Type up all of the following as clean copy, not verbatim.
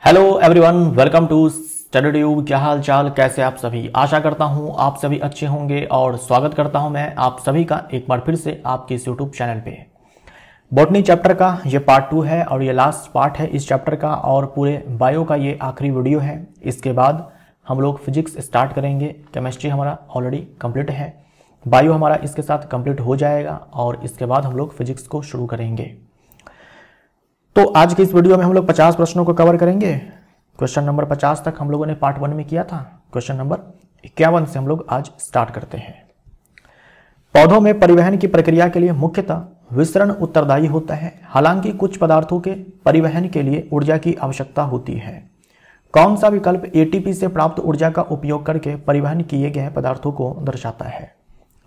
Hello everyone, welcome to Study Tube. क्या हाल चाल, कैसे आप सभी। आशा करता हूं आप सभी अच्छे होंगे और स्वागत करता हूं मैं आप सभी का एक बार फिर से आपके इस यूट्यूब चैनल पे। बॉटनी चैप्टर का ये पार्ट 2 है और ये लास्ट पार्ट है इस चैप्टर का, और पूरे बायो का ये आखिरी वीडियो है। इसके बाद हम लोग फिजिक्स स्टार्ट करेंगे। केमिस्ट्री हमारा ऑलरेडी कंप्लीट है, बायो हमारा इसके साथ कंप्लीट हो जाएगा और इसके बाद हम लोग फिजिक्स को शुरू करेंगे। तो आज के इस वीडियो में हम लोग 50 प्रश्नों को कवर करेंगे। क्वेश्चन नंबर 50 तक हम लोगों ने पार्ट 1 में किया था। क्वेश्चन नंबर 51 से हम लोग आज स्टार्ट करते हैं। पौधों में परिवहन की प्रक्रिया के लिए मुख्यतः विसरण उत्तरदायी होता है, हालांकि कुछ पदार्थों के परिवहन के लिए ऊर्जा की आवश्यकता होती है। कौन सा विकल्प एटीपी से प्राप्त ऊर्जा का उपयोग करके परिवहन किए गए पदार्थों को दर्शाता है।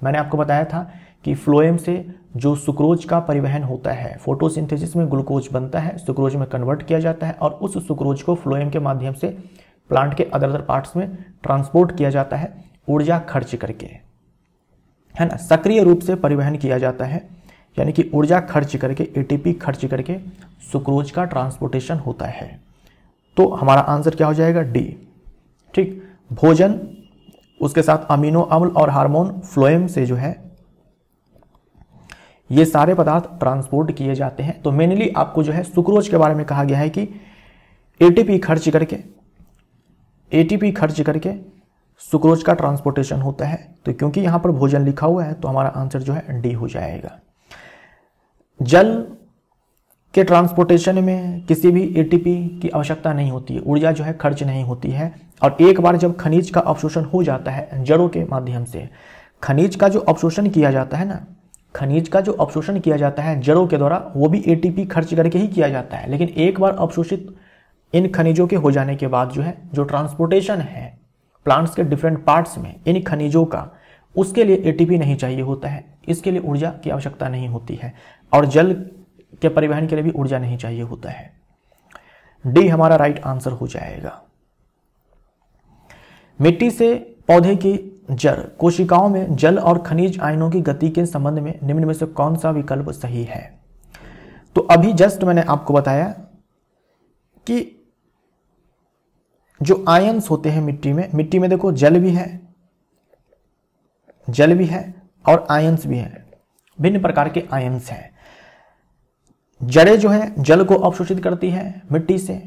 मैंने आपको बताया था कि फ्लोएम से जो सुक्रोज का परिवहन होता है, फोटोसिंथेसिस में ग्लूकोज बनता है, सुक्रोज में कन्वर्ट किया जाता है और उस सुक्रोज को फ्लोएम के माध्यम से प्लांट के अदर पार्ट्स में ट्रांसपोर्ट किया जाता है ऊर्जा खर्च करके, है ना। सक्रिय रूप से परिवहन किया जाता है, यानी कि ऊर्जा खर्च करके, एटीपी खर्च करके सुक्रोज का ट्रांसपोर्टेशन होता है। तो हमारा आंसर क्या हो जाएगा, डी। ठीक, भोजन, उसके साथ अमीनो अम्ल और हार्मोन फ्लोएम से जो है ये सारे पदार्थ ट्रांसपोर्ट किए जाते हैं। तो मेनली आपको जो है सुक्रोज के बारे में कहा गया है कि एटीपी खर्च करके सुक्रोज का ट्रांसपोर्टेशन होता है। तो क्योंकि यहां पर भोजन लिखा हुआ है तो हमारा आंसर जो है डी हो जाएगा। जल के ट्रांसपोर्टेशन में किसी भी एटीपी की आवश्यकता नहीं होती है, ऊर्जा जो है खर्च नहीं होती है। और एक बार जब खनिज का अवशोषण हो जाता है जड़ों के माध्यम से, खनिज का जो अवशोषण किया जाता है ना, खनिज का जो अवशोषण किया जाता है जड़ों के द्वारा, वो भी एटीपी खर्च करके ही किया जाता है। लेकिन एक बार अवशोषित इन खनिजों के हो जाने के बाद जो है जो ट्रांसपोर्टेशन है प्लांट्स के डिफरेंट पार्ट्स में इन खनिजों का, उसके लिए एटीपी नहीं चाहिए होता है, इसके लिए ऊर्जा की आवश्यकता नहीं होती है। और जल के परिवहन के लिए भी ऊर्जा नहीं चाहिए होता है। डी हमारा राइट आंसर हो जाएगा। मिट्टी से पौधे की जड़ कोशिकाओं में जल और खनिज आयनों की गति के संबंध में निम्न में से कौन सा विकल्प सही है। तो अभी जस्ट मैंने आपको बताया कि जो आयन्स होते हैं मिट्टी में देखो जल भी है और आयन्स भी हैं, भिन्न प्रकार के आयन्स हैं। जड़ें जो है जल को अवशोषित करती है मिट्टी से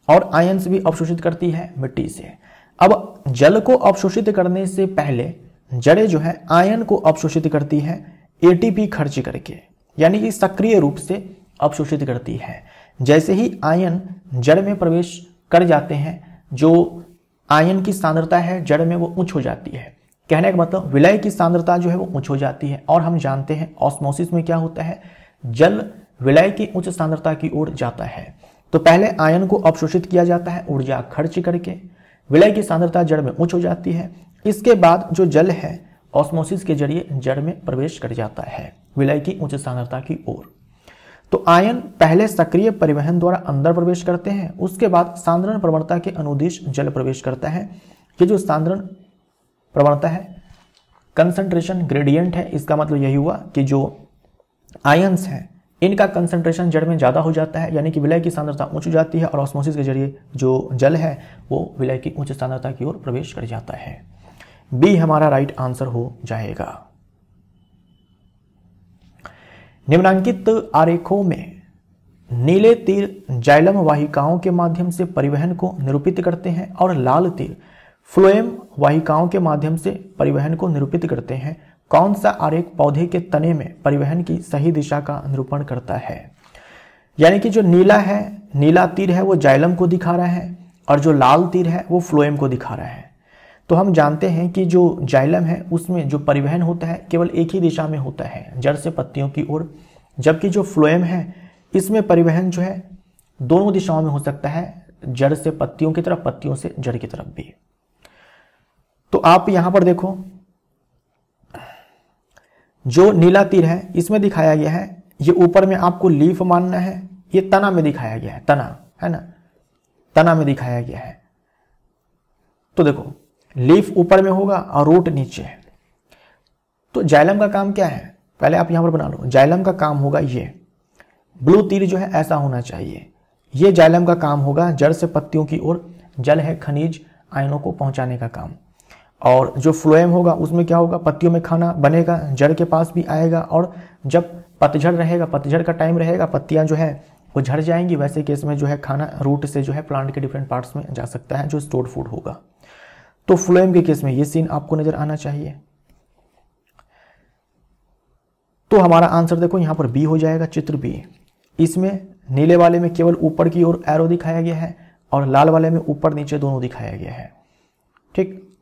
और आयन्स भी अवशोषित करती है मिट्टी से। अब जल को अवशोषित करने से पहले जड़ें जो है आयन को अवशोषित करती है एटीपी खर्च करके, यानी कि सक्रिय रूप से अवशोषित करती है। जैसे ही आयन जड़ में प्रवेश कर जाते हैं, जो आयन की सांद्रता है जड़ में वो उच्च हो जाती है। कहने का मतलब विलय की सांद्रता जो है वो उच्च हो जाती है। और हम जानते हैं ऑस्मोसिस में क्या होता है, जल विलय की उच्च सांद्रता की ओर जाता है। तो पहले आयन को अवशोषित किया जाता है ऊर्जा खर्च करके, विलय की सांद्रता जड़ में उच्च हो जाती है। इसके बाद जो जल है ऑस्मोसिस के जरिए जड़ में प्रवेश कर जाता है विलय की उच्च सांद्रता की ओर। तो आयन पहले सक्रिय परिवहन द्वारा अंदर प्रवेश करते हैं, उसके बाद सांद्रण प्रवणता के अनुदिश जल प्रवेश करता है। ये जो सांद्रण प्रवणता है, कंसंट्रेशन ग्रेडियंट है, इसका मतलब यही हुआ कि जो आयन्स हैं इनका कंसंट्रेशन जड़ में ज़्यादा हो जाता है, यानी कि विलय की सांद्रता उच्च हो जाती है और ऑस्मोसिस के जरिए जो जल है वो विलय की उच्च सांद्रता की ओर प्रवेश कर जाता है। बी हमारा राइट आंसर हो जाएगा। निम्नांकित आरेखों में नीले तीर जाइलम वाहिकाओं के माध्यम से परिवहन को निरूपित करते हैं और लाल तीर फ्लोएम वाहिकाओं के माध्यम से परिवहन को निरूपित करते हैं। कौन सा आरेख पौधे के तने में परिवहन की सही दिशा का निरूपण करता है। यानी कि जो नीला तीर है वो जाइलम को दिखा रहा है और जो लाल तीर है वो फ्लोएम को दिखा रहा है। तो हम जानते हैं कि जो जाइलम है उसमें जो परिवहन होता है केवल एक ही दिशा में होता है, जड़ से पत्तियों की ओर, जबकि जो फ्लोएम है इसमें परिवहन जो है दोनों दिशाओं में हो सकता है, जड़ से पत्तियों की तरफ, पत्तियों से जड़ की तरफ भी। तो आप यहां पर देखो, जो नीला तीर है इसमें दिखाया गया है, ये ऊपर में आपको लीफ मानना है, ये तना में दिखाया गया है, तना है ना, तना में दिखाया गया है। तो देखो लीफ ऊपर में होगा और रूट नीचे है। तो जाइलम का काम क्या है, पहले आप यहां पर बना लो। जाइलम का काम होगा ये, ब्लू तीर जो है ऐसा होना चाहिए, ये जाइलम का काम होगा, जड़ से पत्तियों की ओर जल है खनिज आयनों को पहुंचाने का काम। और जो फ्लोएम होगा उसमें क्या होगा, पत्तियों में खाना बनेगा, जड़ के पास भी आएगा, और जब पतझड़ रहेगा, पतझड़ का टाइम रहेगा, पत्तियां जो है वो झड़ जाएंगी, वैसे केस में जो है खाना रूट से जो है प्लांट के डिफरेंट पार्ट्स में जा सकता है, जो स्टोर्ड फूड होगा। तो फ्लोएम के केस में ये सीन आपको नजर आना चाहिए। तो हमारा आंसर देखो यहां पर बी हो जाएगा, चित्र बी। इसमें नीले वाले में केवल ऊपर की ओर एरो दिखाया गया है और लाल वाले में ऊपर नीचे दोनों दिखाया गया है। ठीक,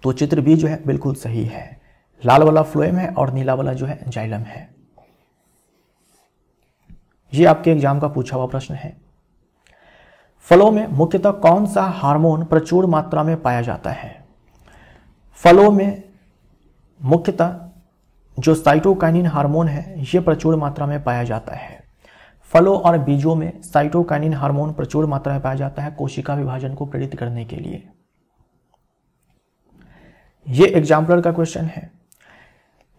तो चित्र बी जो है बिल्कुल सही है। लाल वाला फ्लोएम है और नीला वाला जो है जाइलम है। ये आपके एग्जाम का पूछा हुआ प्रश्न है। फलों में मुख्यतः कौन सा हार्मोन प्रचुर मात्रा में पाया जाता है? फलों में मुख्यतः जो साइटोकाइनिन हार्मोन है ये प्रचुर मात्रा में पाया जाता है। फलों और बीजों में साइटोकाइनिन हार्मोन प्रचुर मात्रा में पाया जाता है कोशिका विभाजन को प्रेरित करने के लिए। ये एग्जाम्पलर का क्वेश्चन है।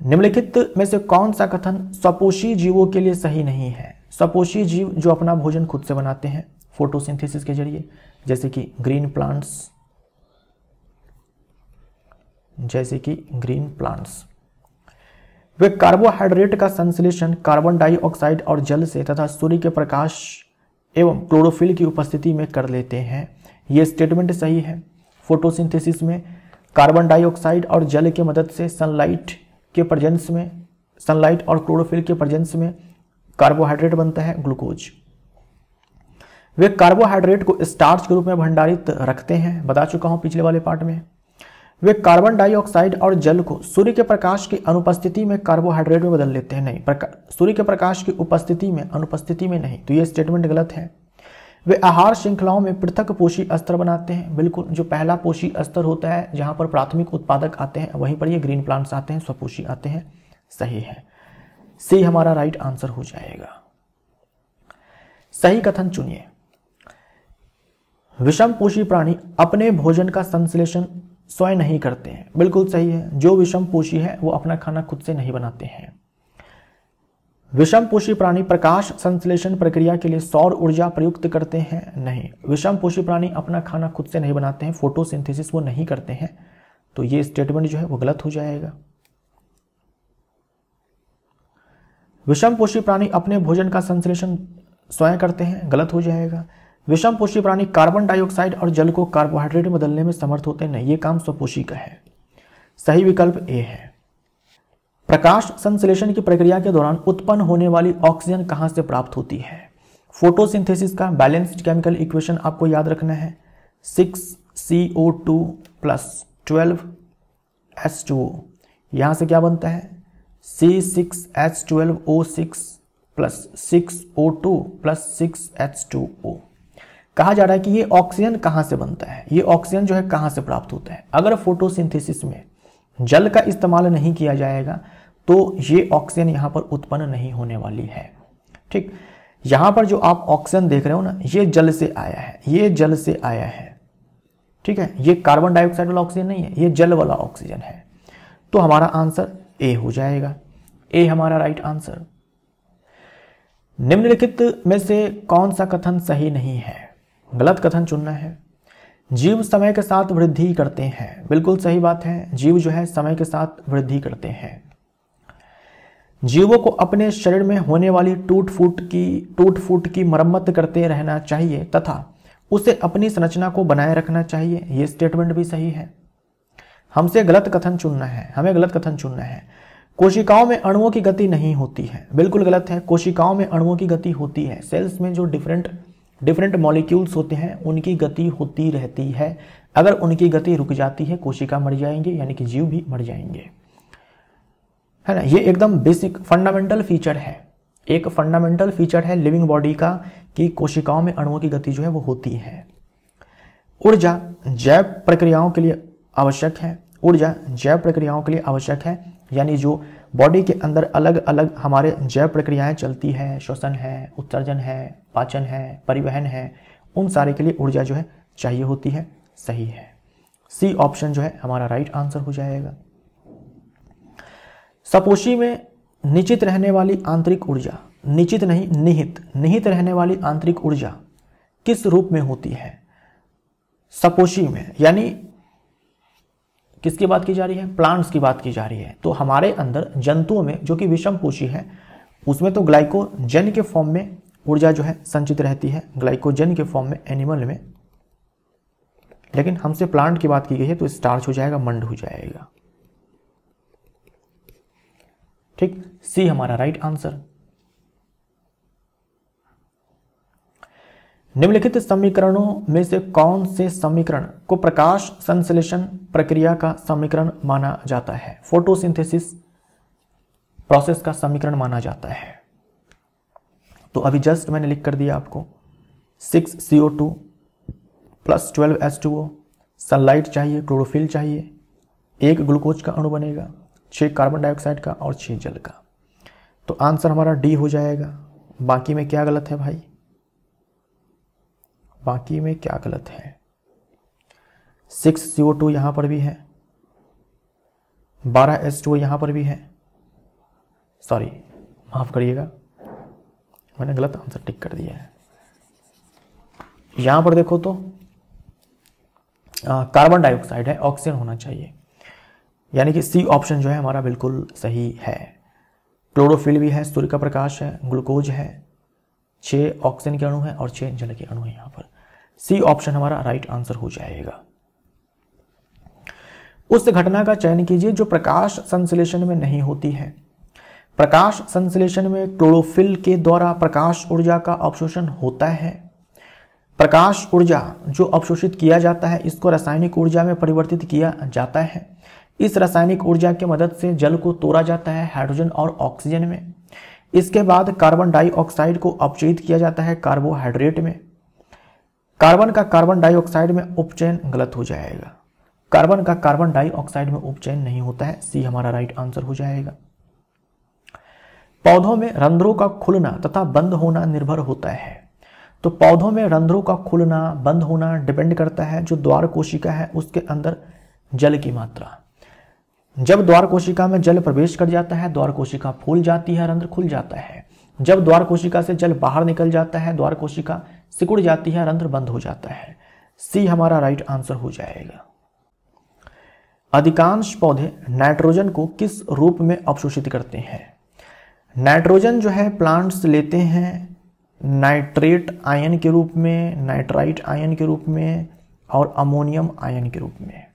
निम्नलिखित में से कौन सा कथन स्वपोषी जीवों के लिए सही नहीं है? स्वपोषी जीव जो अपना भोजन खुद से बनाते हैं फोटोसिंथेसिस के जरिए, जैसे कि ग्रीन प्लांट्स, वे कार्बोहाइड्रेट का संश्लेषण कार्बन डाइऑक्साइड और जल से तथा सूर्य के प्रकाश एवं क्लोरोफिल की उपस्थिति में कर लेते हैं। यह स्टेटमेंट सही है। फोटोसिंथेसिस में कार्बन डाइऑक्साइड और जल की मदद से सनलाइट और क्लोरोफिल के प्रेजेंस में कार्बोहाइड्रेट बनता है ग्लूकोज। वे कार्बोहाइड्रेट को स्टार्च के रूप में भंडारित रखते हैं, बता चुका हूं पिछले वाले पार्ट में। वे कार्बन डाइऑक्साइड और जल को सूर्य के प्रकाश की अनुपस्थिति में कार्बोहाइड्रेट में बदल लेते हैं। नहीं, सूर्य के प्रकाश की अनुपस्थिति में नहीं, तो ये स्टेटमेंट गलत है। वे आहार श्रृंखलाओं में पृथक पोषी स्तर बनाते हैं। बिल्कुल, जो पहला पोषी स्तर होता है जहां पर प्राथमिक उत्पादक आते हैं वहीं पर ये ग्रीन प्लांट्स आते हैं, स्वपोषी आते हैं। सही है, सी हमारा राइट आंसर हो जाएगा। सही कथन चुनिए। विषम पोषी प्राणी अपने भोजन का संश्लेषण स्वयं नहीं करते हैं। बिल्कुल सही है, जो विषम पोषी है वो अपना खाना खुद से नहीं बनाते हैं। विषम पोषी प्राणी प्रकाश संश्लेषण प्रक्रिया के लिए सौर ऊर्जा प्रयुक्त करते हैं? नहीं, विषम पोषी प्राणी अपना खाना खुद से नहीं बनाते हैं, फोटोसिंथेसिस वो नहीं करते हैं, तो ये स्टेटमेंट जो है वो गलत हो जाएगा। विषम पोषी प्राणी अपने भोजन का संश्लेषण स्वयं करते हैं, गलत हो जाएगा। विषम पोषी प्राणी कार्बन डाइऑक्साइड और जल को कार्बोहाइड्रेट में बदलने में समर्थ होते हैं? नहीं, ये काम स्वपोषी का है। सही विकल्प ए है। प्रकाश संश्लेषण की प्रक्रिया के दौरान उत्पन्न होने वाली ऑक्सीजन कहां से प्राप्त होती है? फोटोसिंथेसिस का बैलेंस्ड केमिकल इक्वेशन आपको याद रखना है, 6CO2 + 12H2O। यहां से क्या बनता है? C6H12O6 + 6O2 + 6H2O। कहा जा रहा है कि ये ऑक्सीजन कहां से बनता है, ये ऑक्सीजन जो है कहां से प्राप्त होता है। अगर फोटोसिंथेसिस में जल का इस्तेमाल नहीं किया जाएगा तो ये ऑक्सीजन यहां पर उत्पन्न नहीं होने वाली है। ठीक, यहां पर जो आप ऑक्सीजन देख रहे हो ना, ये जल से आया है, ये जल से आया है। ठीक है, ये कार्बन डाइऑक्साइड वाला ऑक्सीजन नहीं है, ये जल वाला ऑक्सीजन है। तो हमारा आंसर ए हो जाएगा, ए हमारा राइट आंसर। निम्नलिखित में से कौन सा कथन सही नहीं है? गलत कथन चुनना है। जीव समय के साथ वृद्धि करते हैं। बिल्कुल सही बात है, जीव जो है समय के साथ वृद्धि करते हैं। जीवों को अपने शरीर में होने वाली टूट फूट की मरम्मत करते रहना चाहिए तथा उसे अपनी संरचना को बनाए रखना चाहिए। यह स्टेटमेंट भी सही है। हमसे गलत कथन चुनना है, हमें गलत कथन चुनना है। कोशिकाओं में अणुओं की गति नहीं होती है। बिल्कुल गलत है, कोशिकाओं में अणुओं की गति होती है। सेल्स में जो डिफरेंट मॉलिक्यूल्स होते हैं उनकी गति होती रहती है। अगर उनकी गति रुक जाती है कोशिका मर जाएंगे, यानी कि जीव भी मर जाएंगे, है ना। ये एकदम बेसिक फंडामेंटल फीचर है, एक फंडामेंटल फीचर है लिविंग बॉडी का कि कोशिकाओं में अणुओं की गति जो है वो होती है। ऊर्जा जैव प्रक्रियाओं के लिए आवश्यक है। ऊर्जा जैव प्रक्रियाओं के लिए आवश्यक है, यानी जो बॉडी के अंदर अलग अलग हमारे जैव प्रक्रियाएं चलती है, श्वसन है, उत्सर्जन है, पाचन है, परिवहन है, उन सारे के लिए ऊर्जा जो है चाहिए होती है। सही है, सी ऑप्शन जो है हमारा राइट आंसर हो जाएगा। सपोषी में निश्चित रहने वाली आंतरिक ऊर्जा निश्चित नहीं, निहित रहने वाली आंतरिक ऊर्जा किस रूप में होती है? सपोषी में, यानी किसकी बात की जा रही है? प्लांट्स की बात की जा रही है। तो हमारे अंदर जंतुओं में जो कि विषमपोषी है, उसमें तो ग्लाइकोजन के फॉर्म में ऊर्जा जो है संचित रहती है, ग्लाइकोजन के फॉर्म में एनिमल में। लेकिन हमसे प्लांट की बात की गई है तो स्टार्च हो जाएगा, मंड हो जाएगा। ठीक, सी हमारा राइट आंसर। निम्नलिखित समीकरणों में से कौन से समीकरण को प्रकाश संश्लेषण प्रक्रिया का समीकरण माना जाता है? फोटोसिंथेसिस प्रोसेस का समीकरण माना जाता है। तो अभी जस्ट मैंने लिख कर दिया आपको, 6CO2 + 12H2O, सनलाइट चाहिए, क्लोरोफिल चाहिए, 1 ग्लूकोज का अणु बनेगा, 6 कार्बन डाइऑक्साइड का और 6 जल का। तो आंसर हमारा डी हो जाएगा। बाकी में क्या गलत है भाई? बाकी में क्या गलत है? 6CO2 यहां पर भी है, 12H2O यहां पर भी है। सॉरी, माफ करिएगा, मैंने गलत आंसर टिक कर दिया है। यहां पर देखो तो कार्बन डाइऑक्साइड है, ऑक्सीजन होना चाहिए, यानी कि सी ऑप्शन जो है हमारा बिल्कुल सही है। क्लोरोफिल भी है, सूर्य का प्रकाश है, ग्लूकोज है, 6 ऑक्सीजन के अणु है और 6 जल के अणु है। यहाँ पर सी ऑप्शन हमारा राइट आंसर हो जाएगा। उस घटना का चयन कीजिए जो प्रकाश संश्लेषण में नहीं होती है। प्रकाश संश्लेषण में क्लोरोफिल के द्वारा प्रकाश ऊर्जा का अवशोषण होता है। प्रकाश ऊर्जा जो अवशोषित किया जाता है, इसको रासायनिक ऊर्जा में परिवर्तित किया जाता है। इस रासायनिक ऊर्जा की मदद से जल को तोड़ा जाता है हाइड्रोजन और ऑक्सीजन में। इसके बाद कार्बन डाइऑक्साइड को अपचयित किया जाता है कार्बोहाइड्रेट में। कार्बन का कार्बन डाइऑक्साइड में उपचयन गलत हो जाएगा, कार्बन का कार्बन डाइऑक्साइड में उपचयन नहीं होता है। सी हमारा राइट आंसर हो जाएगा। पौधों में रंध्रों का खुलना तथा बंद होना निर्भर होता है। तो पौधों में रंध्रों का खुलना बंद होना डिपेंड करता है जो द्वार कोशिका है उसके अंदर जल की मात्रा। जब द्वार कोशिका में जल प्रवेश कर जाता है, द्वार कोशिका फूल जाती है, रंध्र खुल जाता है। जब द्वार कोशिका से जल बाहर निकल जाता है, द्वार कोशिका सिकुड़ जाती है, रंध्र बंद हो जाता है। सी हमारा राइट आंसर हो जाएगा। अधिकांश पौधे नाइट्रोजन को किस रूप में अवशोषित करते हैं? नाइट्रोजन जो है प्लांट्स लेते हैं नाइट्रेट आयन के रूप में, नाइट्राइट आयन के रूप में और अमोनियम आयन के रूप में।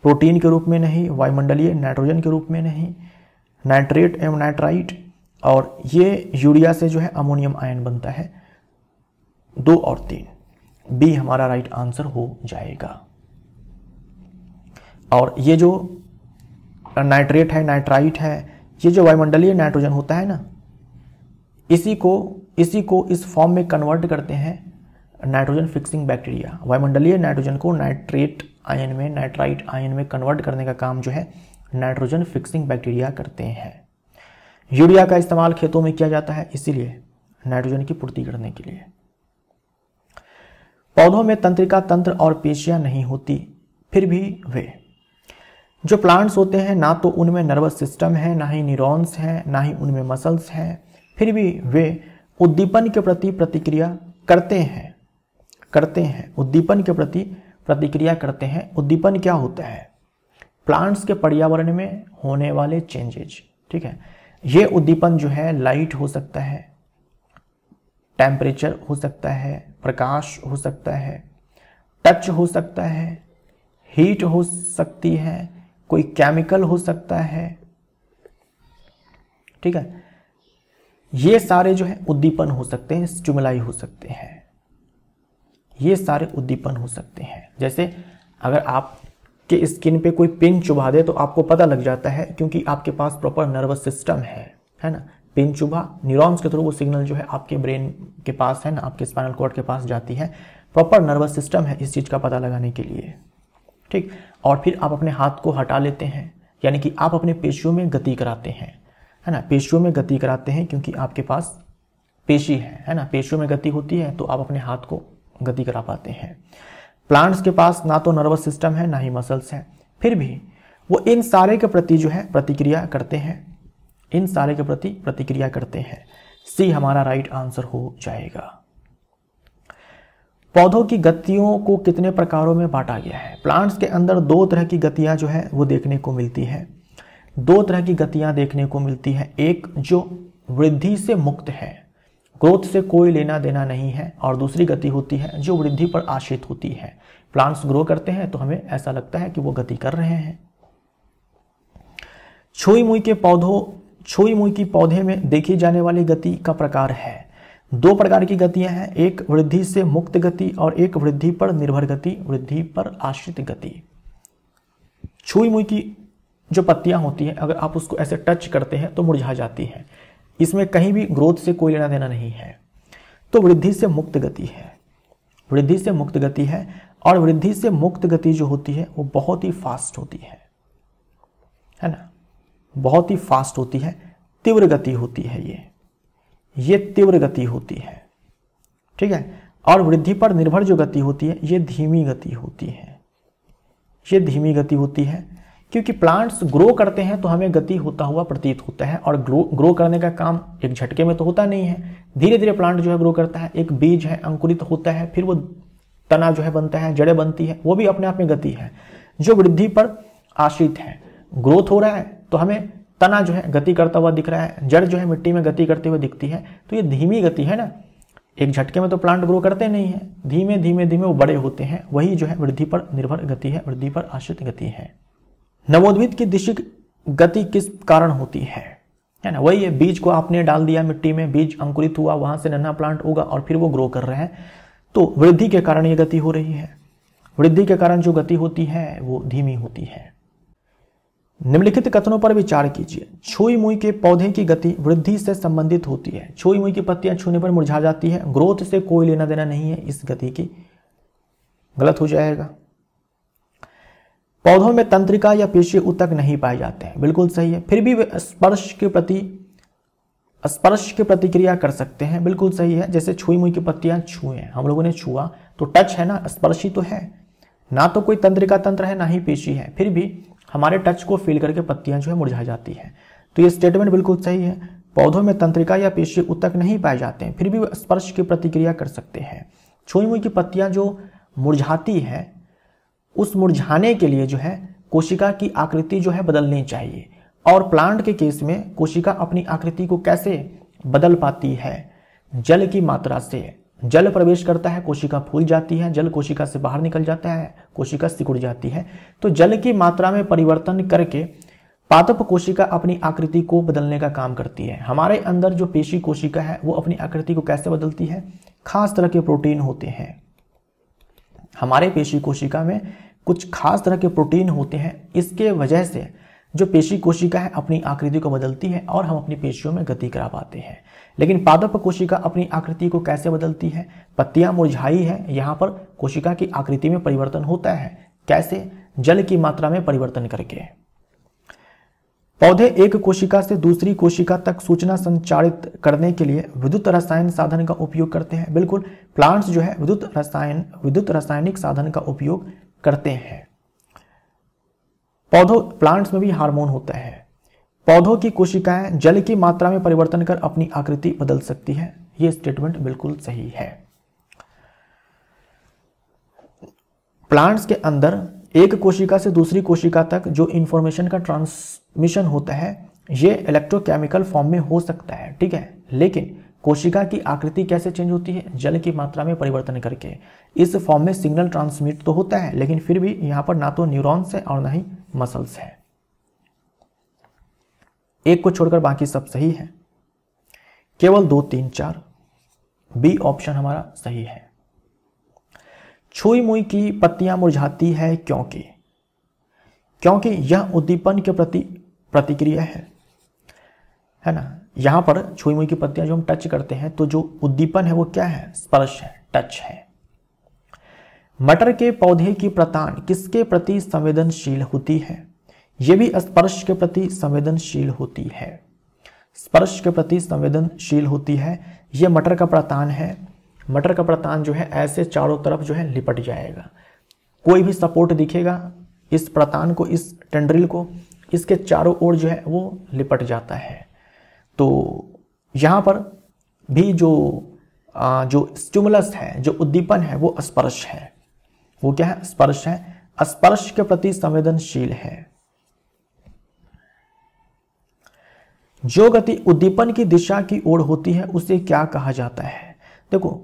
प्रोटीन के रूप में नहीं, वायुमंडलीय नाइट्रोजन के रूप में नहीं, नाइट्रेट एवं नाइट्राइट, और ये यूरिया से जो है अमोनियम आयन बनता है। 2 और 3, बी हमारा राइट आंसर हो जाएगा। और ये जो नाइट्रेट है, नाइट्राइट है, ये जो वायुमंडलीय नाइट्रोजन होता है ना, इसी को इस फॉर्म में कन्वर्ट करते हैं नाइट्रोजन फिक्सिंग बैक्टीरिया। वायुमंडलीय नाइट्रोजन को नाइट्रेट आयन में, नाइट्राइट आयन में कन्वर्ट करने का काम जो है नाइट्रोजन फिक्सिंग बैक्टीरिया करते हैं। यूरिया का इस्तेमाल खेतों में किया जाता है इसीलिए नाइट्रोजन की पूर्ति करने के लिए। पौधों में तंत्रिका तंत्र और पेशियां नहीं होती, फिर भी वे जो प्लांट्स होते हैं ना तो उनमें नर्वस सिस्टम है, ना ही न्यूरॉन्स हैं, ना ही उनमें मसल्स हैं, फिर भी वे उद्दीपन के प्रति प्रतिक्रिया करते हैं उद्दीपन के प्रति प्रतिक्रिया करते हैं। उद्दीपन क्या होता है? प्लांट्स के पर्यावरण में होने वाले चेंजेज, ठीक है। ये उद्दीपन जो है लाइट हो सकता है, टेम्परेचर हो सकता है, प्रकाश हो सकता है, टच हो सकता है, हीट हो सकती है, कोई केमिकल हो सकता है, ठीक है। ये सारे जो है उद्दीपन हो सकते हैं, स्टिमुलाई हो सकते हैं, ये सारे उद्दीपन हो सकते हैं। जैसे अगर आपके स्किन पे कोई पिन चुभा दे तो आपको पता लग जाता है क्योंकि आपके पास प्रॉपर नर्वस सिस्टम है ना। पिन चुभा, न्यूरॉन्स के थ्रू वो सिग्नल जो है आपके ब्रेन के पास है ना, आपके स्पाइनल कॉर्ड के पास जाती है। प्रॉपर नर्वस सिस्टम है इस चीज़ का पता लगाने के लिए, ठीक। और फिर आप अपने हाथ को हटा लेते हैं, यानी कि आप अपने पेशियों में गति कराते हैं, है ना। पेशियों में गति कराते हैं क्योंकि आपके पास पेशी है ना। पेशियों में गति होती है तो आप अपने हाथ को गति करा पाते हैं। प्लांट्स के पास ना तो नर्वस सिस्टम है ना ही मसल्स है, फिर भी वो इन सारे के प्रति जो है प्रतिक्रिया करते हैं, इन सारे के प्रति प्रतिक्रिया करते हैं। सी हमारा राइट आंसर हो जाएगा। पौधों की गतियों को कितने प्रकारों में बांटा गया है? प्लांट्स के अंदर दो तरह की गतियां जो है वो देखने को मिलती है। दो तरह की गतियां देखने को मिलती है, एक जो वृद्धि से मुक्त है, ग्रोथ से कोई लेना देना नहीं है, और दूसरी गति होती है जो वृद्धि पर आश्रित होती है। प्लांट्स ग्रो करते हैं तो हमें ऐसा लगता है कि वो गति कर रहे हैं। छुई मुई की पौधे में देखी जाने वाली गति का प्रकार है। दो प्रकार की गतियां हैं, एक वृद्धि से मुक्त गति और एक वृद्धि पर निर्भर गति, वृद्धि पर आश्रित गति। छुई मुई की जो पत्तियां होती हैं, अगर आप उसको ऐसे टच करते हैं तो मुरझा जाती है। इसमें कहीं भी ग्रोथ से कोई लेना देना नहीं है, तो वृद्धि से मुक्त गति है, वृद्धि से मुक्त गति है। और वृद्धि से मुक्त गति जो होती है वो बहुत ही फास्ट होती है ना, बहुत ही फास्ट होती है, तीव्र गति होती है ये तीव्र गति होती है, ठीक है। और वृद्धि पर निर्भर जो गति होती है ये धीमी गति होती है, ये धीमी गति होती है। क्योंकि प्लांट्स ग्रो करते हैं तो हमें गति होता हुआ प्रतीत होता है, और ग्रो करने का काम एक झटके में तो होता नहीं है, धीरे धीरे प्लांट जो है ग्रो करता है। एक बीज है, अंकुरित होता है, फिर वो तना जो है बनता है, जड़ें बनती है, वो भी अपने आप में गति है जो वृद्धि पर आश्रित है। ग्रोथ हो रहा है तो हमें तना जो है गति करता हुआ दिख रहा है, जड़ जो है मिट्टी में गति करते हुए दिखती है, तो ये धीमी गति है ना। एक झटके में तो प्लांट ग्रो करते नहीं है, धीमे धीमे धीमे वो बड़े होते हैं, वही जो है वृद्धि पर निर्भर गति है, वृद्धि पर आश्रित गति है। नवोद्भिद की दिशिक गति किस कारण होती है ना? वही है, बीज को आपने डाल दिया मिट्टी में, बीज अंकुरित हुआ, वहां से नन्हा प्लांट होगा और फिर वो ग्रो कर रहे हैं, तो वृद्धि के कारण ये गति हो रही है। वृद्धि के कारण जो गति होती है वो धीमी होती है। निम्नलिखित कथनों पर विचार कीजिए। छुई मुई के पौधे की गति वृद्धि से संबंधित होती है। छुई मुई की पत्तियां छूने पर मुरझा जाती है, ग्रोथ से कोई लेना देना नहीं है इस गति की, गलत हो जाएगा। पौधों में तंत्रिका या पेशीय ऊतक नहीं पाए जाते हैं, बिल्कुल सही है। फिर भी वे स्पर्श की प्रतिक्रिया कर सकते हैं, बिल्कुल सही है। जैसे छुई मुई की पत्तियां छुए, हम लोगों ने छुआ तो टच है ना, स्पर्श ही तो है ना, तो कोई तंत्रिका तंत्र है ना ही पेशी है, फिर भी हमारे टच को फील करके पत्तियां जो है मुरझा जाती है। तो ये स्टेटमेंट बिल्कुल सही है। पौधों में तंत्रिका या पेशीय ऊतक नहीं पाए जाते हैं, फिर भी वे स्पर्श की प्रतिक्रिया कर सकते हैं। छुई मुई की पत्तियां जो मुरझाती है, उस मुरझाने के लिए जो है कोशिका की आकृति जो है बदलनी चाहिए। और प्लांट के केस में कोशिका अपनी आकृति को कैसे बदल पाती है? जल की मात्रा से। जल प्रवेश करता है, कोशिका फूल जाती है, जल कोशिका से बाहर निकल जाता है, कोशिका सिकुड़ जाती है। तो जल की मात्रा में परिवर्तन करके पादप कोशिका अपनी आकृति को बदलने का काम करती है। हमारे अंदर जो पेशी कोशिका है वो अपनी आकृति को कैसे बदलती है? खास तरह के प्रोटीन होते हैं हमारे पेशी कोशिका में, कुछ खास तरह के प्रोटीन होते हैं, इसके वजह से जो पेशी कोशिका है अपनी आकृति को बदलती है और हम अपनी पेशियों में गति करा पाते हैं। लेकिन पादप कोशिका अपनी आकृति को कैसे बदलती है? पत्तियां मुरझाई है, यहाँ पर कोशिका की आकृति में परिवर्तन होता है। कैसे? जल की मात्रा में परिवर्तन करके। पौधे एक कोशिका से दूसरी कोशिका तक सूचना संचारित करने के लिए विद्युत रसायन साधन का उपयोग करते हैं। बिल्कुल, प्लांट्स जो है विद्युत रासायनिक साधन का उपयोग करते हैं। प्लांट्स में भी हार्मोन होता है। पौधों की कोशिकाएं जल की मात्रा में परिवर्तन कर अपनी आकृति बदल सकती है। यह स्टेटमेंट बिल्कुल सही है। प्लांट्स के अंदर एक कोशिका से दूसरी कोशिका तक जो इंफॉर्मेशन का ट्रांसमिशन होता है ये इलेक्ट्रोकेमिकल फॉर्म में हो सकता है, ठीक है। लेकिन कोशिका की आकृति कैसे चेंज होती है? जल की मात्रा में परिवर्तन करके। इस फॉर्म में सिग्नल ट्रांसमिट तो होता है, लेकिन फिर भी यहां पर ना तो न्यूरॉन्स है और ना ही मसल्स है। एक को छोड़कर बाकी सब सही है, केवल 2, 3, 4 बी ऑप्शन हमारा सही है। छुई मुई की पत्तियां मुरझाती है क्योंकि यह उद्दीपन के प्रति प्रतिक्रिया है ना। यहां पर छुई मुई की पत्तियां जो हम टच करते हैं तो जो उद्दीपन है वो क्या है? स्पर्श है, टच है। मटर के पौधे की प्रतान किसके प्रति संवेदनशील होती है? यह भी स्पर्श के प्रति संवेदनशील होती है। स्पर्श के प्रति संवेदनशील होती है। यह मटर का प्रतान है। मटर का प्रतान जो है ऐसे चारों तरफ जो है लिपट जाएगा। कोई भी सपोर्ट दिखेगा इस प्रतान को, इस टेंड्रिल को, इसके चारों ओर जो है वो लिपट जाता है। तो यहां पर भी जो स्टिमुलस है, जो उद्दीपन है, वो स्पर्श है। वो क्या है? स्पर्श है। स्पर्श के प्रति संवेदनशील है। जो गति उद्दीपन की दिशा की ओर होती है उसे क्या कहा जाता है? देखो,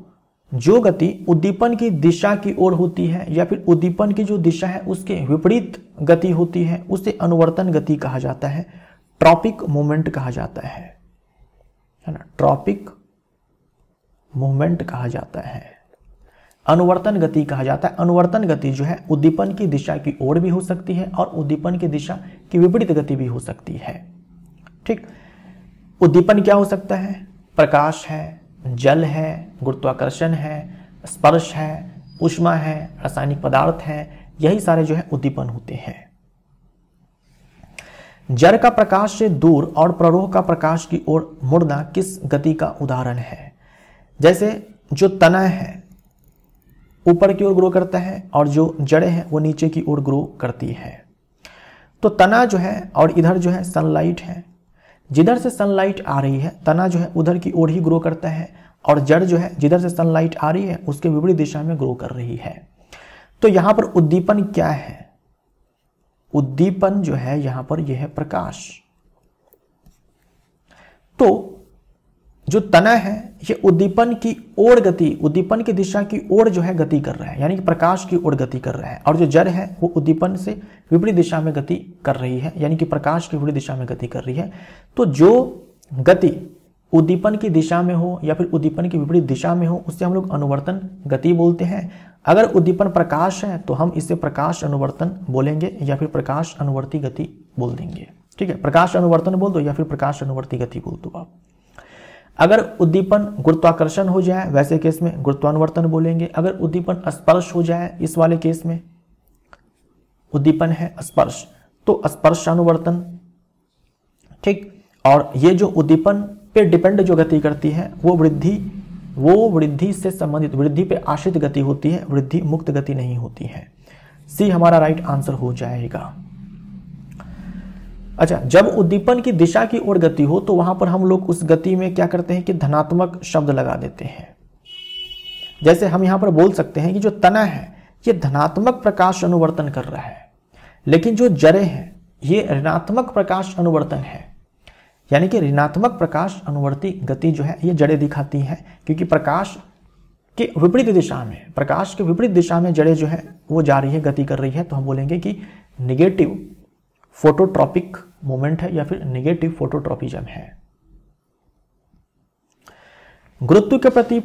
जो गति उद्दीपन की दिशा की ओर होती है या फिर उद्दीपन की जो दिशा है उसके विपरीत गति होती है उसे अनुवर्तन गति कहा जाता है, ट्रॉपिक मूवमेंट कहा जाता है ना? ट्रॉपिक मूवमेंट कहा जाता है, अनुवर्तन गति कहा जाता है। अनुवर्तन गति जो है उद्दीपन की दिशा की ओर भी हो सकती है और उद्दीपन की दिशा की विपरीत गति भी हो सकती है। ठीक, उद्दीपन क्या हो सकता है? प्रकाश है, जल है, गुरुत्वाकर्षण है, स्पर्श है, ऊष्मा है, रासायनिक पदार्थ है, यही सारे जो है उद्दीपन होते हैं। जड़ का प्रकाश से दूर और प्ररोह का प्रकाश की ओर मुड़ना किस गति का उदाहरण है? जैसे जो तना है ऊपर की ओर ग्रो करता है और जो जड़ें हैं वो नीचे की ओर ग्रो करती है। तो तना जो है और इधर जो है सनलाइट है, जिधर से सनलाइट आ रही है तना जो है उधर की ओर ही ग्रो करता है और जड़ जो है जिधर से सनलाइट आ रही है उसके विपरीत दिशा में ग्रो कर रही है। तो यहां पर उद्दीपन क्या है? उद्दीपन जो है यहां पर यह है प्रकाश। तो जो तना है ये उद्दीपन की ओर गति, उद्दीपन की दिशा की ओर जो है गति कर रहा है, यानी कि प्रकाश की ओर गति कर रहा है, और जो जड़ है वो उद्दीपन से विपरीत दिशा में गति कर रही है, यानी कि प्रकाश की विपरीत दिशा में गति कर रही है। तो जो गति उद्दीपन की दिशा में हो या फिर उद्दीपन की विपरीत दिशा में हो उसे हम लोग अनुवर्तन गति बोलते हैं। अगर उद्दीपन प्रकाश है तो हम इसे प्रकाश अनुवर्तन बोलेंगे या फिर प्रकाश अनुवर्ती गति बोल देंगे। ठीक है, प्रकाश अनुवर्तन बोल दो या फिर प्रकाश अनुवर्ती गति बोल दो आप। अगर उद्दीपन गुरुत्वाकर्षण हो जाए वैसे केस में गुरुत्वानुवर्तन बोलेंगे। अगर उद्दीपन स्पर्श हो जाए, इस वाले केस में उद्दीपन है स्पर्श, तो स्पर्शानुवर्तन। ठीक, और ये जो उद्दीपन पे डिपेंड जो गति करती है वो वृद्धि से संबंधित, वृद्धि पे आश्रित गति होती है, वृद्धि मुक्त गति नहीं होती है। सी हमारा राइट आंसर हो जाएगा। अच्छा, जब उद्दीपन की दिशा की ओर गति हो तो वहां पर हम लोग उस गति में क्या करते हैं कि धनात्मक शब्द लगा देते हैं। जैसे हम यहां पर बोल सकते हैं कि जो तना है ये धनात्मक प्रकाश अनुवर्तन कर रहा है, लेकिन जो जड़ें हैं ये ऋणात्मक प्रकाश अनुवर्तन है, यानी कि ऋणात्मक प्रकाश अनुवर्ती गति जो है ये जड़ें दिखाती हैं, क्योंकि प्रकाश के विपरीत दिशा में, प्रकाश के विपरीत दिशा में जड़ें जो है वो जा रही है, गति कर रही है। तो हम बोलेंगे कि निगेटिव फोटोट्रॉपिक मोमेंट है या फिर नेगेटिव फोटोट्रॉपिज्म है। गुरुत्व के प्रति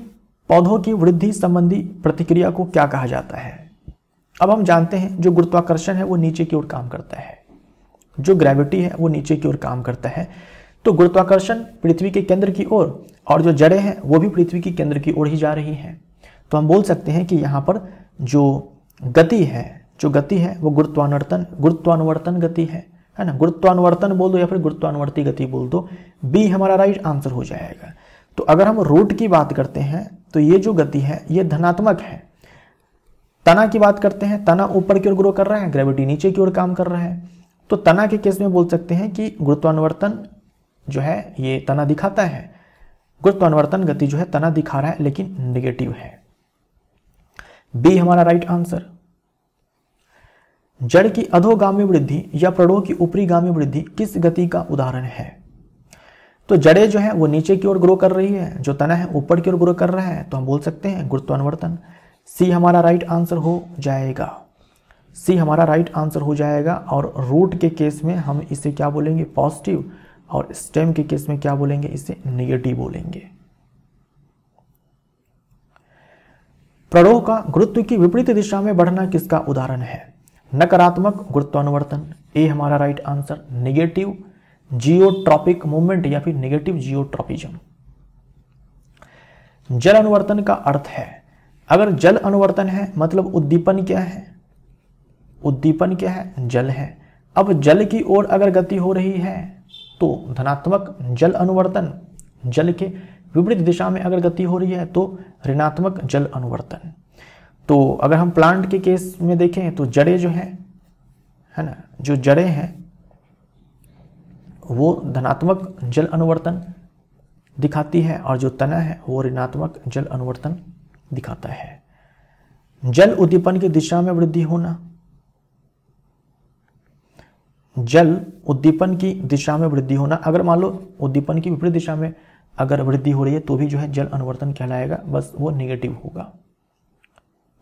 पौधों की वृद्धि संबंधी प्रतिक्रिया को क्या कहा जाता है? अब हम जानते हैं जो गुरुत्वाकर्षण है वो नीचे की ओर काम करता है, जो ग्रेविटी है वो नीचे की ओर काम करता है। तो गुरुत्वाकर्षण पृथ्वी के केंद्र की ओर और जो जड़ें हैं वो भी पृथ्वी के केंद्र की ओर ही जा रही हैं। तो हम बोल सकते हैं कि यहाँ पर जो गति है वो गुरुत्वानुवर्तन गति है ना? गुरुत्वानुवर्तन बोल दो या फिर गुरुत्वानुवर्ती गति बोल दो, बी हमारा राइट आंसर हो जाएगा। तो अगर हम रूट की बात करते हैं तो ये जो गति है ये धनात्मक है। तना की बात करते हैं, तना ऊपर की ओर ग्रो कर रहा है, ग्रेविटी नीचे की ओर काम कर रहा है। तो तना के केस में बोल सकते हैं कि गुरुत्वानुवर्तन जो है ये तना दिखाता है, गुरुत्वानुवर्तन गति जो है तना दिखा रहा है लेकिन नेगेटिव है। बी हमारा राइट आंसर। जड़ की अधोगामी वृद्धि या प्ररोह की ऊपरीगामी वृद्धि किस गति का उदाहरण है? तो जड़ें जो है वो नीचे की ओर ग्रो कर रही है, जो तना है ऊपर की ओर ग्रो कर रहा है, तो हम बोल सकते हैं गुरुत्वानुवर्तन। सी हमारा राइट आंसर हो जाएगा। सी हमारा राइट आंसर हो जाएगा। और रूट के केस में हम इसे क्या बोलेंगे? पॉजिटिव, और स्टेम के केस में क्या बोलेंगे? इसे नेगेटिव बोलेंगे। प्ररोह का गुरुत्व की विपरीत दिशा में बढ़ना किसका उदाहरण है? नकारात्मक गुरुत्वानुवर्तन, ए हमारा right answer. Negative geotropic movement या फिर नेगेटिव जियोट्रॉपिज्म। जल अनुवर्तन का अर्थ है, अगर जल अनुवर्तन है मतलब उद्दीपन क्या है? उद्दीपन क्या है? जल है। अब जल की ओर अगर गति हो रही है तो धनात्मक जल अनुवर्तन, जल के विपरीत दिशा में अगर गति हो रही है तो ऋणात्मक जल अनुवर्तन। तो अगर हम प्लांट के केस में देखें तो जड़ें जो है ना, जो जड़ें हैं वो धनात्मक जल अनुवर्तन दिखाती है और जो तना है वो ऋणात्मक जल अनुवर्तन दिखाता है। जल उद्दीपन की दिशा में वृद्धि होना, जल उद्दीपन की दिशा में वृद्धि होना, अगर मान लो उद्दीपन की विपरीत दिशा में अगर वृद्धि हो रही है तो भी जो है जल अनुवर्तन कहलाएगा, बस वो नेगेटिव होगा।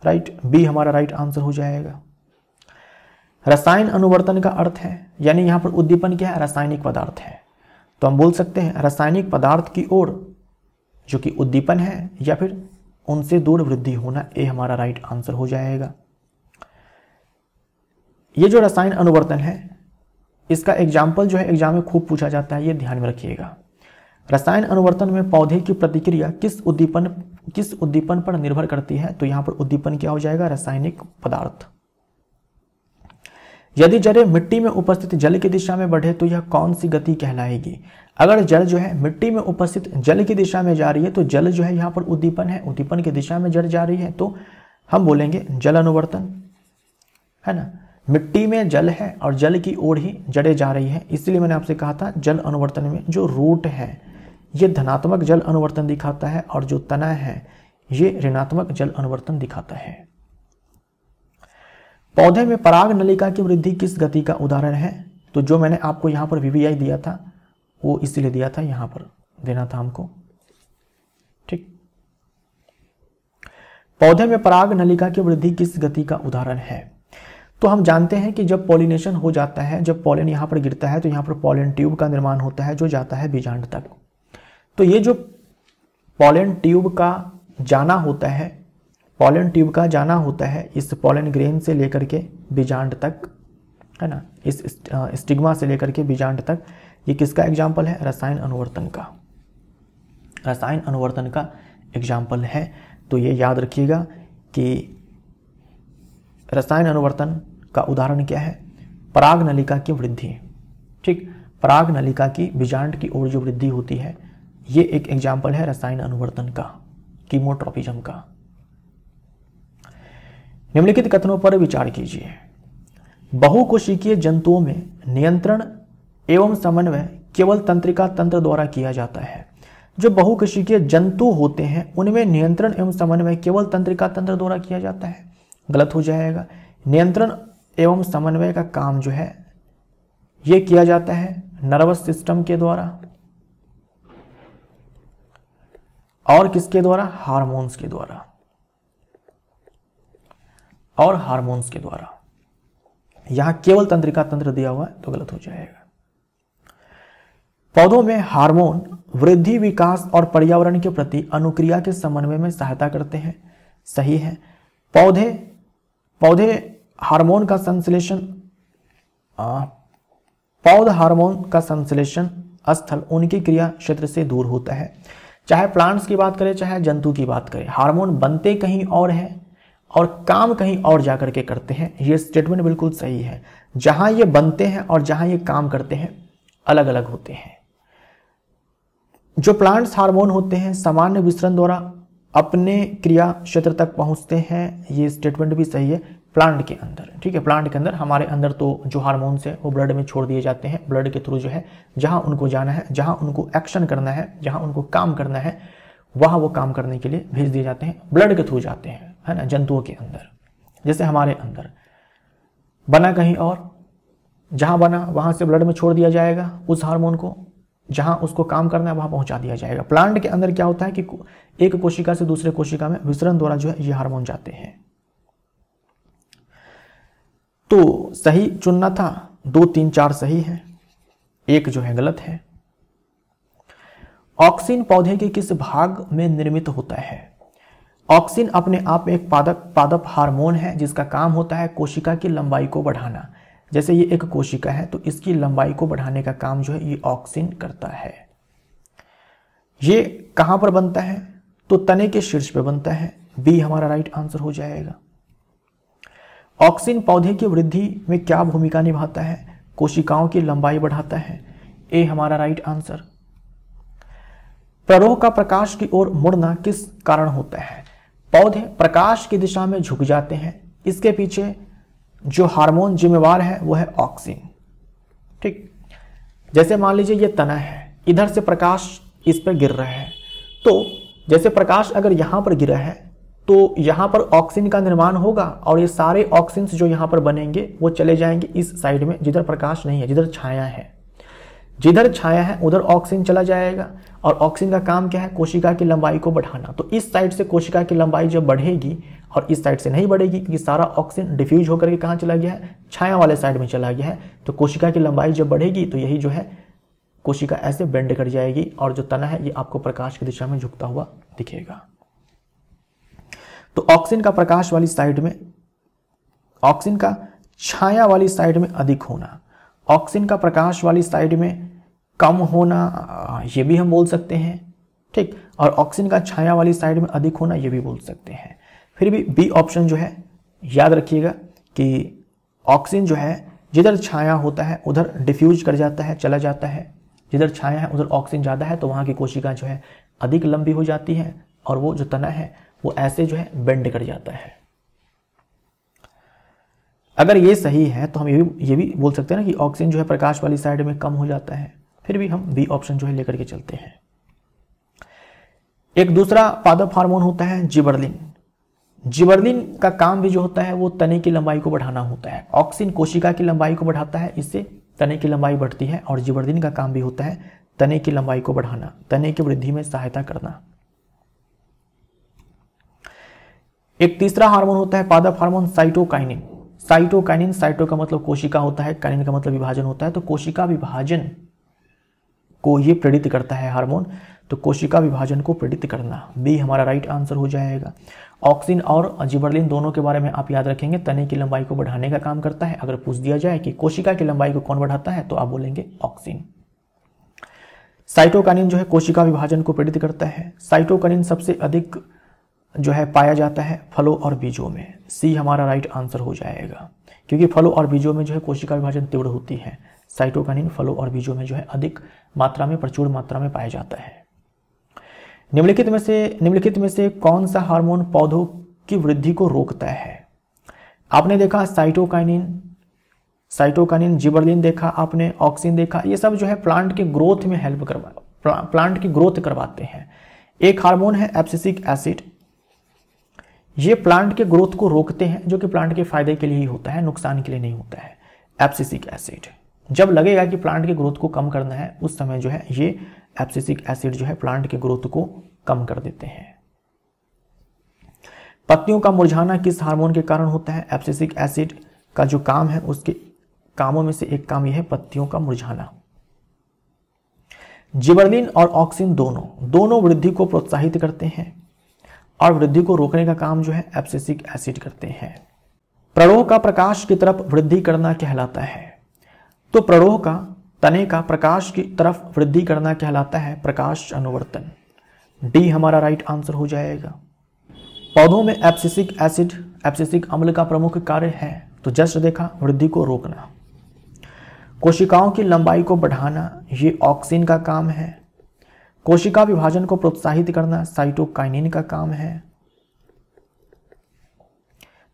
राइट, बी हमारा राइट आंसर हो जाएगा। रसायन अनुवर्तन का अर्थ है, यानी यहां पर उद्दीपन क्या है, रासायनिक पदार्थ है, तो हम बोल सकते हैं रासायनिक पदार्थ की ओर जो कि उद्दीपन है या फिर उनसे दूर वृद्धि होना, ए हमारा राइट आंसर हो जाएगा। ये जो रसायन अनुवर्तन है इसका एग्जाम्पल जो है एग्जाम में खूब पूछा जाता है, ये ध्यान में रखिएगा। रसायन अनुवर्तन में पौधे की प्रतिक्रिया किस उद्दीपन पर निर्भर करती है, तो यहां पर उद्दीपन क्या हो जाएगा, रासायनिक पदार्थ। यदि जड़ें मिट्टी में उपस्थित जल की दिशा में बढ़े तो यह कौन सी गति कहलाएगी। अगर जड़ जो है मिट्टी में उपस्थित जल की दिशा में जा रही है तो जल जो है यहाँ पर उद्दीपन है, उद्दीपन की दिशा में जड़ जा रही है तो हम बोलेंगे जल अनुवर्तन, है ना। मिट्टी में जल है और जल की ओर ही जड़ें जा रही है, इसलिए मैंने आपसे कहा था जल अनुवर्तन में जो रूट है ये धनात्मक जल अनुवर्तन दिखाता है और जो तना है ये ऋणात्मक जल अनुवर्तन दिखाता है। पौधे में पराग नलिका की वृद्धि किस गति का उदाहरण है, तो जो मैंने आपको यहां पर VVI दिया था वो इसीलिए दिया था, यहां पर देना था हमको, ठीक। पौधे में पराग नलिका की वृद्धि किस गति का उदाहरण है, तो हम जानते हैं कि जब पॉलिनेशन हो जाता है, जब पॉलन यहां पर गिरता है तो यहां पर पॉलन ट्यूब का निर्माण होता है जो जाता है बीजांड तक। तो ये जो पॉलन ट्यूब का जाना होता है, पॉलन ट्यूब का जाना होता है इस पॉलन ग्रेन से लेकर के बीजांड तक, है ना, इस स्टिग्मा से लेकर के बीजांड तक, ये किसका एग्जाम्पल है, रसायन अनुवर्तन का, रसायन अनुवर्तन का एग्जाम्पल है। तो ये याद रखिएगा कि रसायन अनुवर्तन का उदाहरण क्या है, पराग नलिका की वृद्धि, ठीक। पराग नलिका की बीजांड की ओर जो वृद्धि होती है ये एक एग्जाम्पल है रसायन अनुवर्तन का, कीमोट्रोपिज्म का। निम्नलिखित कथनों पर विचार कीजिए। बहुकोशिकीय जंतुओं में नियंत्रण एवं समन्वय केवल तंत्रिका तंत्र द्वारा किया जाता है। जो बहुकोशिकीय जंतु होते हैं उनमें नियंत्रण एवं समन्वय केवल तंत्रिका तंत्र द्वारा किया जाता है, गलत हो जाएगा। नियंत्रण एवं समन्वय का काम जो है यह किया जाता है नर्वस सिस्टम के द्वारा और किसके द्वारा, हार्मोन्स के द्वारा, और हार्मोन्स के द्वारा। यहां केवल तंत्रिका तंत्र दिया हुआ है तो गलत हो जाएगा। पौधों में हार्मोन वृद्धि, विकास और पर्यावरण के प्रति अनुक्रिया के समन्वय में सहायता करते हैं, सही है। पौधे हार्मोन का संश्लेषण, पौध हार्मोन का संश्लेषण स्थल उनकी क्रिया क्षेत्र से दूर होता है। चाहे प्लांट्स की बात करें चाहे जंतु की बात करें, हार्मोन बनते कहीं और है और काम कहीं और जाकर के करते हैं, ये स्टेटमेंट बिल्कुल सही है। जहां ये बनते हैं और जहां ये काम करते हैं अलग अलग होते हैं। जो प्लांट्स हार्मोन होते हैं सामान्य विसरण द्वारा अपने क्रिया क्षेत्र तक पहुंचते हैं, ये स्टेटमेंट भी सही है प्लांट के अंदर, ठीक है। प्लांट के अंदर, हमारे अंदर तो जो हार्मोन्स है वो ब्लड में छोड़ दिए जाते हैं, ब्लड के थ्रू जो है जहां उनको जाना है, जहां उनको एक्शन करना है, जहां उनको काम करना है वहां वो काम करने के लिए भेज दिए जाते हैं, ब्लड के थ्रू जाते हैं, है ना। जंतुओं के अंदर जैसे हमारे अंदर बना कहीं और, जहां बना वहां से ब्लड में छोड़ दिया जाएगा उस हार्मोन को, जहां उसको काम करना है वहां पहुंचा दिया जाएगा। प्लांट के अंदर क्या होता है कि एक कोशिका से दूसरे कोशिका में विसरण द्वारा जो है ये हार्मोन जाते हैं। तो सही चुनना था, 2, 3, 4 सही है, एक जो है गलत है। ऑक्सिन पौधे के किस भाग में निर्मित होता है। ऑक्सिन अपने आप में एक पादप हार्मोन है जिसका काम होता है कोशिका की लंबाई को बढ़ाना। जैसे ये एक कोशिका है तो इसकी लंबाई को बढ़ाने का काम जो है ये ऑक्सिन करता है। ये कहां पर बनता है, तो तने के शीर्ष पे बनता है, बी हमारा राइट आंसर हो जाएगा। ऑक्सिन पौधे की वृद्धि में क्या भूमिका निभाता है, कोशिकाओं की लंबाई बढ़ाता है, ए हमारा राइट आंसर। प्ररोह का प्रकाश की ओर मुड़ना किस कारण होता है। पौधे प्रकाश की दिशा में झुक जाते हैं, इसके पीछे जो हार्मोन जिम्मेवार है वो है ऑक्सिन, ठीक। जैसे मान लीजिए ये तना है, इधर से प्रकाश इस पर गिर रहा है। तो जैसे प्रकाश अगर यहाँ पर गिरा है तो यहाँ पर ऑक्सीजन का निर्माण होगा और ये सारे ऑक्सीजन जो यहाँ पर बनेंगे वो चले जाएंगे इस साइड में जिधर प्रकाश नहीं है, जिधर छाया है। जिधर छाया है उधर ऑक्सीजन चला जाएगा और ऑक्सीजन का काम क्या है, कोशिका की लंबाई को बढ़ाना। तो इस साइड से कोशिका की लंबाई जब बढ़ेगी और इस साइड से नहीं बढ़ेगी क्योंकि सारा ऑक्सीजन डिफ्यूज होकर के कहाँ चला गया है, छाया वाले साइड में चला गया है। तो कोशिका की लंबाई जब बढ़ेगी तो यही जो है कोशिका ऐसे बेंड कर जाएगी और जो तना है ये आपको प्रकाश की दिशा में झुकता हुआ दिखेगा। तो ऑक्सीजन का प्रकाश वाली साइड में, ऑक्सीजन का छाया वाली साइड में अधिक होना, ऑक्सीजन का प्रकाश वाली साइड में कम होना, ये भी हम बोल सकते हैं, ठीक। और ऑक्सीजन का छाया वाली साइड में अधिक होना ये भी बोल सकते हैं। फिर भी बी ऑप्शन जो है याद रखिएगा कि ऑक्सीजन जो है जिधर छाया होता है उधर डिफ्यूज कर जाता है, चला जाता है। जिधर छाया है उधर ऑक्सीजन ज़्यादा है तो वहाँ की कोशिका जो है अधिक लंबी हो जाती है और वो जो तना है वो ऐसे जो है बेंड कर जाता है। अगर ये सही है तो हम ये भी बोल सकते हैं ना कि ऑक्सीजन जो है प्रकाश वाली साइड में कम हो जाता है। फिर भी हम बी ऑप्शन जो है लेकर के चलते हैं। एक दूसरा पादप हार्मोन होता है जिबरलिन। जिबरलिन का काम भी जो होता है वो तने की लंबाई को बढ़ाना होता है। ऑक्सीजन कोशिका की लंबाई को बढ़ाता है, इससे तने की लंबाई बढ़ती है और जिबरलिन का काम भी होता है तने की लंबाई को बढ़ाना, तने की वृद्धि में सहायता करना। एक तीसरा हार्मोन होता है पादप हार्मोन साइटोकाइनिन। साइटोकाइनिन, साइटो का मतलब कोशिका होता है, काइनिन का मतलब विभाजन होता है। तो कोशिका विभाजन को ये प्रेरित करता है हार्मोन, तो कोशिका विभाजन को प्रेरित करना, बी हमारा राइट आंसर हो जाएगा। ऑक्सीजन और जिबरलिन दोनों के बारे में आप याद रखेंगे, तने की लंबाई को बढ़ाने का काम करता है। अगर पूछ दिया जाए कि कोशिका की लंबाई को कौन बढ़ाता है तो आप बोलेंगे ऑक्सीजन। साइटोकाइनिन जो है कोशिका विभाजन को प्रेरित करता है। साइटोकाइनिन सबसे अधिक जो है पाया जाता है फलों और बीजों में, सी हमारा राइट आंसर हो जाएगा, क्योंकि फलों और बीजों में जो है कोशिका विभाजन तीव्र होती है। साइटोकाइनिन फलों और बीजों में जो है अधिक मात्रा में, प्रचुर मात्रा में पाया जाता है। निम्नलिखित में से कौन सा हार्मोन पौधों की वृद्धि को रोकता है? आपने देखा साइटोकाइनिन, जिबरलिन देखा आपने, ऑक्सीजन देखा, ये सब जो है प्लांट के ग्रोथ में हेल्प प्लांट की ग्रोथ करवाते हैं। एक हार्मोन है एब्सिसिक एसिड, ये प्लांट के ग्रोथ को रोकते हैं, जो कि प्लांट के फायदे के लिए ही होता है, नुकसान के लिए नहीं होता है। एब्सिसिक एसिड जब लगेगा कि प्लांट के ग्रोथ को कम करना है उस समय जो है ये एब्सिसिक एसिड जो है प्लांट के ग्रोथ को कम कर देते हैं। पत्तियों का मुरझाना किस हार्मोन के कारण होता है? एब्सिसिक एसिड का जो काम है उसके कामों में से एक काम यह है पत्तियों का मुरझाना। जिबरलिन और ऑक्सीजन दोनों वृद्धि को प्रोत्साहित करते हैं और वृद्धि को रोकने का काम जो है एब्सिसिक एसिड करते हैं। प्ररोह का प्रकाश की तरफ वृद्धि करना कहलाता है, तो प्ररोह का तने का प्रकाश की तरफ वृद्धि करना कहलाता है प्रकाश अनुवर्तन, डी हमारा राइट आंसर हो जाएगा। पौधों में एब्सिसिक अम्ल का प्रमुख कार्य है, तो जस्ट देखा वृद्धि को रोकना। कोशिकाओं की लंबाई को बढ़ाना, ये ऑक्सीजन का काम है। कोशिका विभाजन को प्रोत्साहित करना साइटोकाइनिन का काम है।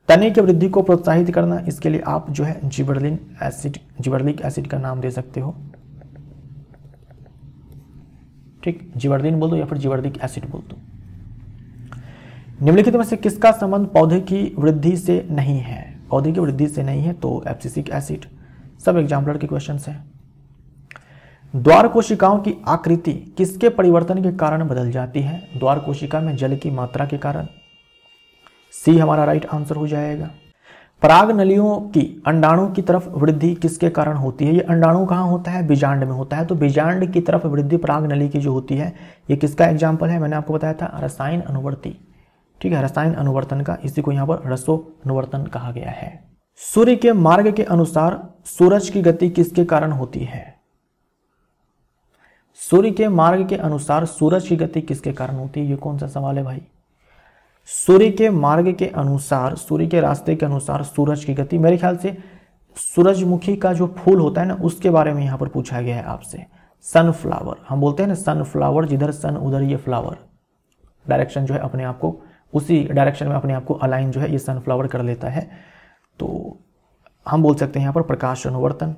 तने की वृद्धि को प्रोत्साहित करना, इसके लिए आप जो है जिबरलिक एसिड का नाम दे सकते हो, ठीक, जिबरलिन बोल दो या फिर जिबरलिक एसिड बोल दो। निम्नलिखित में से किसका संबंध पौधे की वृद्धि से नहीं है? पौधे की वृद्धि से नहीं है तो एब्सिसिक एसिड। सब एग्जाम्पलर के क्वेश्चंस हैं। द्वार कोशिकाओं की आकृति किसके परिवर्तन के कारण बदल जाती है? द्वार कोशिका में जल की मात्रा के कारण, सी हमारा राइट आंसर हो जाएगा। पराग नलियों की अंडाणु की तरफ वृद्धि किसके कारण होती है? ये अंडाणु कहाँ होता है? बीजांड में होता है, तो बीजांड की तरफ वृद्धि पराग नली की जो होती है, ये किसका एग्जाम्पल है? मैंने आपको बताया था रसायन अनुवर्ती, ठीक है, रसायन अनुवर्तन का, इसी को यहाँ पर रसो अनुवर्तन कहा गया है। सूर्य के मार्ग के अनुसार सूरज की गति किसके कारण होती है? सूर्य के मार्ग के अनुसार सूरज की गति किसके कारण होती है? ये कौन सा सवाल है भाई? सूर्य के मार्ग के अनुसार, सूर्य के रास्ते के अनुसार सूरज की गति, मेरे ख्याल से सूरजमुखी का जो फूल होता है ना उसके बारे में यहाँ पर पूछा गया है आपसे। सनफ्लावर, हम बोलते हैं ना सनफ्लावर, जिधर सन उधर ये फ्लावर, डायरेक्शन जो है अपने आप को उसी डायरेक्शन में अपने आप को अलाइन जो है ये सनफ्लावर कर लेता है, तो हम बोल सकते हैं यहाँ पर प्रकाश अनुवर्तन,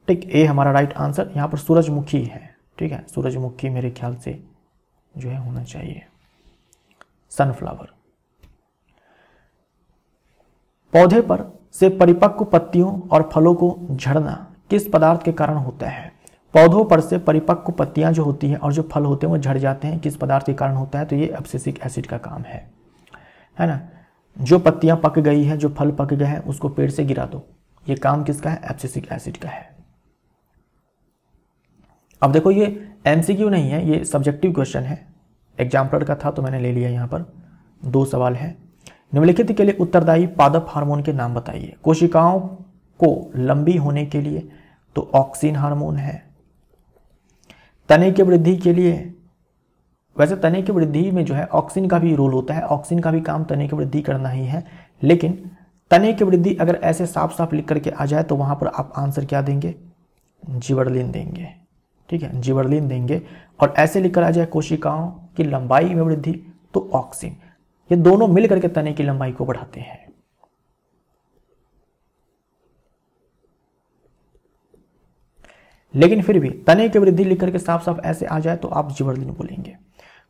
ठीक, ए हमारा राइट आंसर। यहाँ पर सूरजमुखी है, ठीक है, सूरजमुखी मेरे ख्याल से जो है होना चाहिए, सनफ्लावर। पौधे पर से परिपक्व पत्तियों और फलों को झड़ना किस पदार्थ के कारण होता है? पौधों पर से परिपक्व पत्तियां जो होती हैं और जो फल होते हैं वो झड़ जाते हैं, किस पदार्थ के कारण होता है? तो ये एब्सिसिक एसिड का काम है ना। जो पत्तियां पक गई है, जो फल पक गए हैं, उसको पेड़ से गिरा दो, ये काम किसका है? एब्सिसिक एसिड का है। अब देखो ये एमसीक्यू नहीं है, ये सब्जेक्टिव क्वेश्चन है, एग्जाम्पलर का था तो मैंने ले लिया। यहाँ पर 2 सवाल है। निम्नलिखित के लिए उत्तरदायी पादप हार्मोन के नाम बताइए। कोशिकाओं को लंबी होने के लिए तो ऑक्सिन हार्मोन है। तने की वृद्धि के लिए, वैसे तने की वृद्धि में जो है ऑक्सिन का भी रोल होता है, ऑक्सिन का भी काम तने की वृद्धि करना ही है, लेकिन तने की वृद्धि अगर ऐसे साफ साफ लिख करके आ जाए तो वहां पर आप आंसर क्या देंगे? जिबरेलिन देंगे, ठीक है, जिबरेलिन देंगे। और ऐसे लिखकर आ जाए कोशिकाओं की लंबाई में वृद्धि तो ऑक्सिन, ये दोनों मिलकर के तने की लंबाई को बढ़ाते हैं। लेकिन फिर भी तने की वृद्धि लिख करके साफ साफ ऐसे आ जाए तो आप जिबरेलिन बोलेंगे।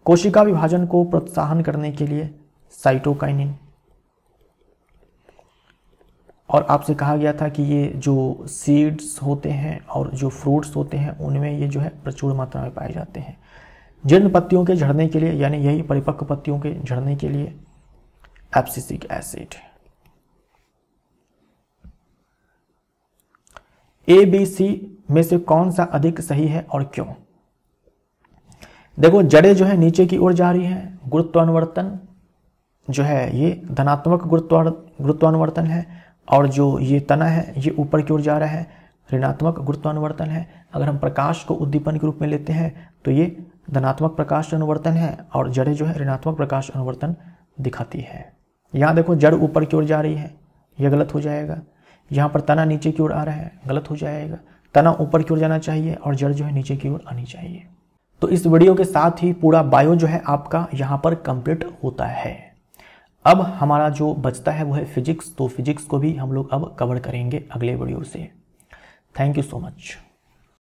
कोशिका विभाजन को प्रोत्साहन करने के लिए साइटोकाइनिन। और आपसे कहा गया था कि ये जो सीड्स होते हैं और जो फ्रूट्स होते हैं उनमें ये जो है प्रचुर मात्रा में पाए जाते हैं। जीर्ण पत्तियों के झड़ने के लिए, यानी यही परिपक्व पत्तियों के झड़ने के लिए abscisic acid. A B C में से कौन सा अधिक सही है और क्यों? देखो जड़ें जो है नीचे की ओर जा रही हैं, गुरुत्वानुवर्तन जो है ये धनात्मक गुरुत्वानुवर्तन है, और जो ये तना है ये ऊपर की ओर जा रहा है, ऋणात्मक गुरुत्वानुवर्तन है। अगर हम प्रकाश को उद्दीपन के रूप में लेते हैं तो ये धनात्मक प्रकाश अनुवर्तन है, और जड़ें जो है ऋणात्मक प्रकाश अनुवर्तन दिखाती है। यहाँ देखो जड़ ऊपर की ओर जा रही है, यह गलत हो जाएगा। यहाँ पर तना नीचे की ओर आ रहा है, गलत हो जाएगा। तना ऊपर की ओर जाना चाहिए और जड़ जो है नीचे की ओर आनी चाहिए। तो इस वीडियो के साथ ही पूरा बायो जो है आपका यहाँ पर कंप्लीट होता है। अब हमारा जो बचता है वो है फिजिक्स, तो फिजिक्स को भी हम लोग अब कवर करेंगे अगले वीडियो से। Thank you so much.